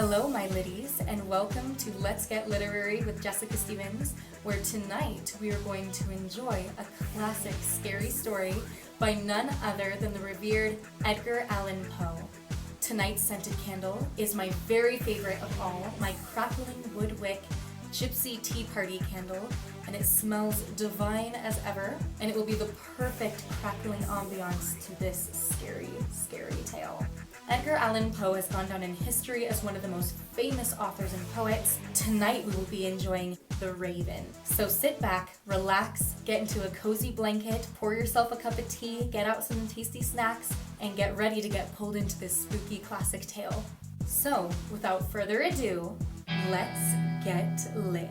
Hello, my liddies, and welcome to Let's Get Literary with Jessica Stevens, where tonight we are going to enjoy a classic scary story by none other than the revered Edgar Allan Poe. Tonight's scented candle is my very favorite of all, my crackling wood wick gypsy tea party candle, and it smells divine as ever, and it will be the perfect crackling ambiance to this scary, scary tale. Edgar Allan Poe has gone down in history as one of the most famous authors and poets. Tonight we will be enjoying The Raven. So sit back, relax, get into a cozy blanket, pour yourself a cup of tea, get out some tasty snacks, and get ready to get pulled into this spooky classic tale. So, without further ado, let's get lit.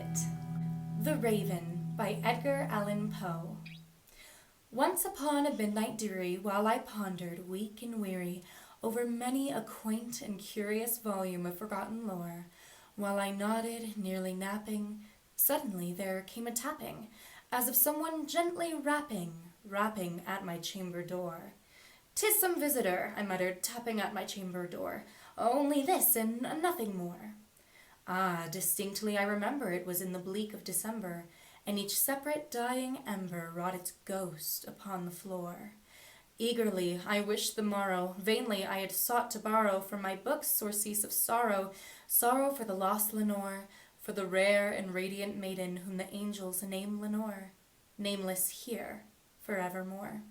The Raven by Edgar Allan Poe. Once upon a midnight dewy, while I pondered, weak and weary, over many a quaint and curious volume of forgotten lore, while I nodded, nearly napping, suddenly there came a tapping, as of someone gently rapping at my chamber door. "'Tis some visitor," I muttered, tapping at my chamber door. "Only this and nothing more." Ah, distinctly I remember it was in the bleak of December, and each separate dying ember wrought its ghost upon the floor. Eagerly I wished the morrow, vainly I had sought to borrow from my books surcease of sorrow, sorrow for the lost Lenore, for the rare and radiant maiden whom the angels name Lenore, nameless here forevermore.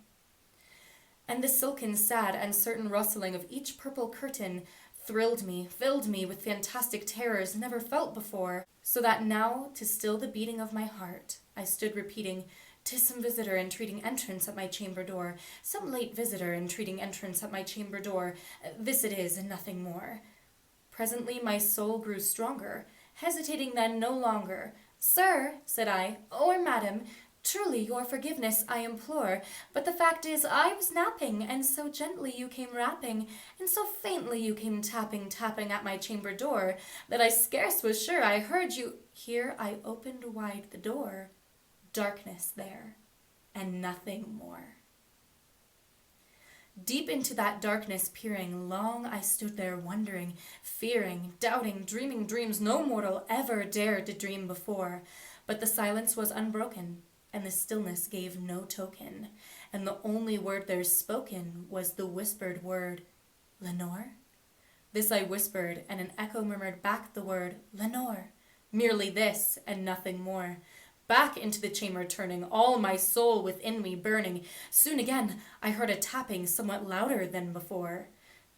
And the silken, sad, uncertain rustling of each purple curtain thrilled me, filled me with fantastic terrors never felt before, so that now, to still the beating of my heart, I stood repeating, "'Tis some visitor entreating entrance at my chamber door, some late visitor entreating entrance at my chamber door, this it is and nothing more." Presently my soul grew stronger, hesitating then no longer. "Sir," said I, "or madam, truly your forgiveness I implore, but the fact is I was napping, and so gently you came rapping, and so faintly you came tapping at my chamber door, that I scarce was sure I heard you." Here I opened wide the door. Darkness there, and nothing more. Deep into that darkness peering, long I stood there wondering, fearing, doubting, dreaming dreams no mortal ever dared to dream before. But the silence was unbroken, and the stillness gave no token, and the only word there spoken was the whispered word, "Lenore?" This I whispered, and an echo murmured back the word, "Lenore." Merely this, and nothing more. Back into the chamber turning, all my soul within me burning, soon again I heard a tapping somewhat louder than before.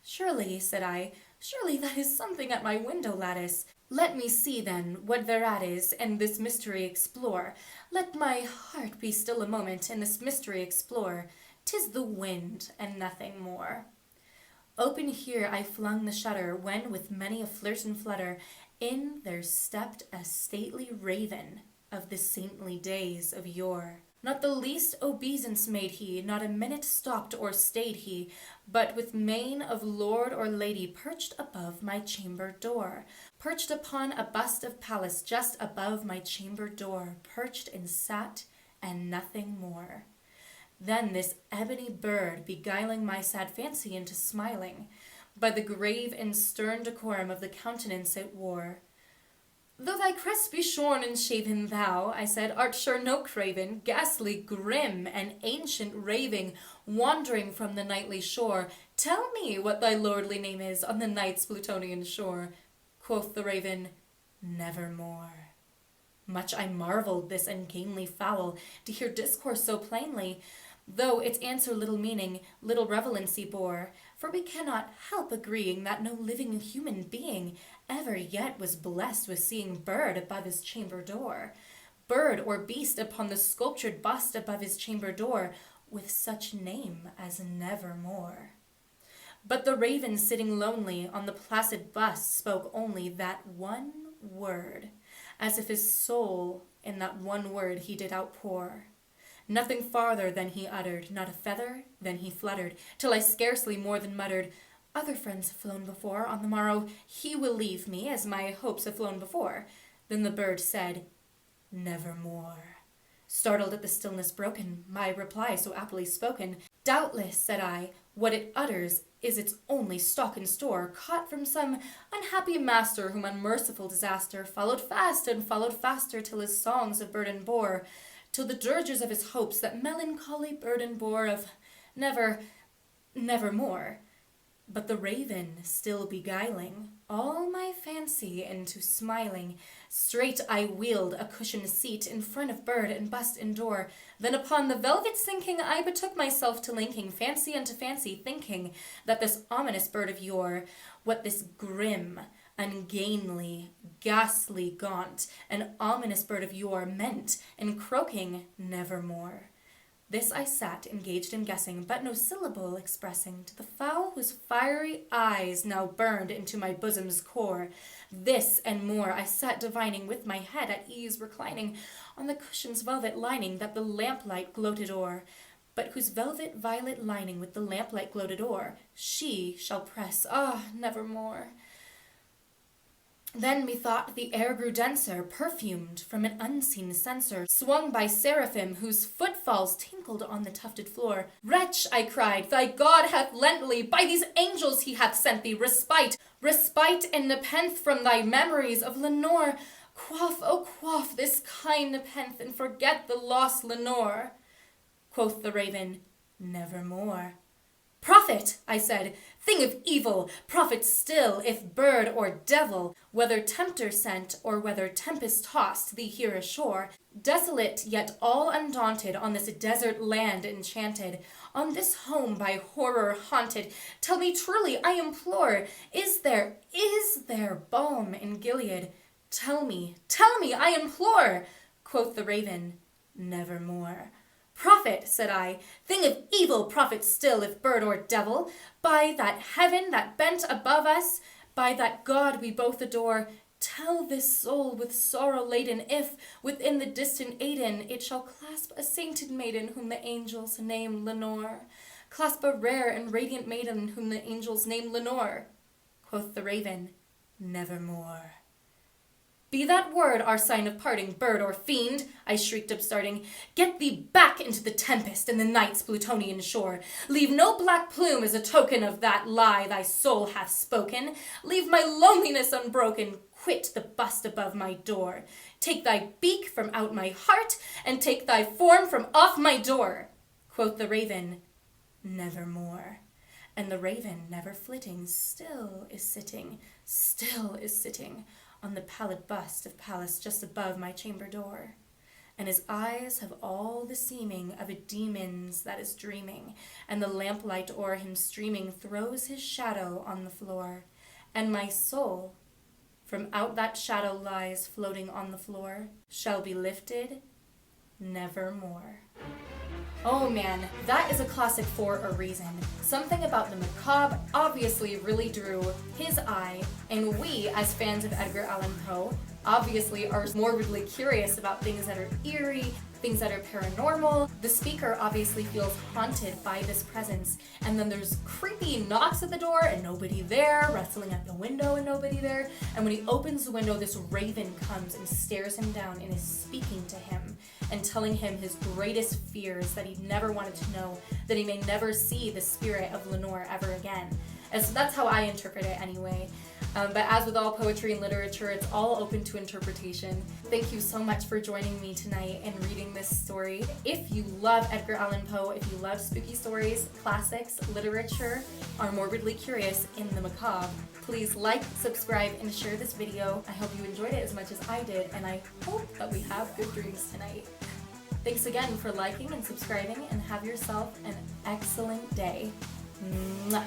"Surely," said I, "surely that is something at my window lattice. Let me see, then, what thereat is, and this mystery explore. Let my heart be still a moment, and this mystery explore. 'Tis the wind, and nothing more." Open here I flung the shutter, when with many a flirt and flutter, in there stepped a stately raven of the saintly days of yore. Not the least obeisance made he, not a minute stopped or stayed he, but with mien of lord or lady perched above my chamber door, perched upon a bust of Pallas just above my chamber door, perched and sat, and nothing more. Then this ebony bird, beguiling my sad fancy into smiling, by the grave and stern decorum of the countenance it wore. "Though thy crest be shorn and shaven, thou," I said, "art sure no craven, ghastly, grim, and ancient raving, wandering from the nightly shore. Tell me what thy lordly name is on the night's Plutonian shore." Quoth the raven, "Nevermore." Much I marvelled this ungainly fowl to hear discourse so plainly, though its answer little meaning, little relevancy bore, for we cannot help agreeing that no living human being ever yet was blessed with seeing bird above his chamber door, bird or beast upon the sculptured bust above his chamber door, with such name as Nevermore. But the raven sitting lonely on the placid bust spoke only that one word, as if his soul in that one word he did outpour. Nothing farther than he uttered, not a feather than he fluttered, till I scarcely more than muttered, "Other friends have flown before, on the morrow he will leave me, as my hopes have flown before." Then the bird said, "Nevermore." Startled at the stillness broken, my reply so aptly spoken, "Doubtless," said I, What it utters is its only stock and store, caught from some unhappy master whom unmerciful disaster followed fast and followed faster till his songs of burden bore, till the dirges of his hopes that melancholy burden bore of nevermore. But the raven still beguiling all my fancy into smiling, straight I wheeled a cushioned seat in front of bird and bust and door. Then upon the velvet sinking I betook myself to linking fancy unto fancy, thinking that this ominous bird of yore, what this grim, ungainly, ghastly, gaunt, and ominous bird of yore meant in croaking nevermore. This I sat engaged in guessing, but no syllable expressing to the fowl whose fiery eyes now burned into my bosom's core. This and more I sat divining, with my head at ease reclining on the cushion's velvet lining that the lamplight gloated o'er, but whose velvet violet lining with the lamplight gloated o'er she shall press, nevermore. Then methought the air grew denser, perfumed from an unseen censer, swung by seraphim whose footfalls tinkled on the tufted floor. Wretch, I cried, thy God hath lent thee, by these angels he hath sent thee, respite and nepenthe from thy memories of Lenore. Quaff, oh quaff this kind nepenthe, and forget the lost Lenore. Quoth the raven, nevermore. Prophet, I said, thing of evil, prophet still, if bird or devil, whether tempter sent or whether tempest tossed thee here ashore, desolate yet all undaunted on this desert land enchanted, on this home by horror haunted, tell me truly, I implore, is there balm in Gilead? Tell me, I implore. Quoth the raven, nevermore. Prophet, said I, thing of evil, prophet still, if bird or devil, by that heaven that bent above us, by that God we both adore, tell this soul with sorrow laden, if, within the distant Aidenn, it shall clasp a sainted maiden whom the angels name Lenore. Clasp a rare and radiant maiden whom the angels name Lenore. Quoth the raven, nevermore. Be that word our sign of parting, bird or fiend, I shrieked upstarting. Get thee back into the tempest and the night's Plutonian shore. Leave no black plume as a token of that lie thy soul hath spoken. Leave my loneliness unbroken. Quit the bust above my door. Take thy beak from out my heart, and take thy form from off my door. Quoth the raven, nevermore. And the raven, never flitting, still is sitting on the pallid bust of Pallas just above my chamber door. And his eyes have all the seeming of a demon's that is dreaming, and the lamplight o'er him streaming throws his shadow on the floor. And my soul, from out that shadow lies floating on the floor, shall be lifted nevermore. Oh man, that is a classic for a reason. Something about the macabre obviously really drew his eye, and we, as fans of Edgar Allan Poe, obviously are morbidly curious about things that are eerie, things that are paranormal. The speaker obviously feels haunted by this presence, and then there's creepy knocks at the door and nobody there, rustling at the window and nobody there, and when he opens the window, this raven comes and stares him down and is speaking to him and telling him his greatest fears, that he never wanted to know, that he may never see the spirit of Lenore ever again. And so that's how I interpret it anyway. But as with all poetry and literature, it's all open to interpretation. Thank you so much for joining me tonight and reading this story. If you love Edgar Allan Poe, if you love spooky stories, classics, literature, are morbidly curious in the macabre, please like, subscribe, and share this video. I hope you enjoyed it as much as I did, and I hope that we have good dreams tonight. Thanks again for liking and subscribing, and have yourself an excellent day. Mwah.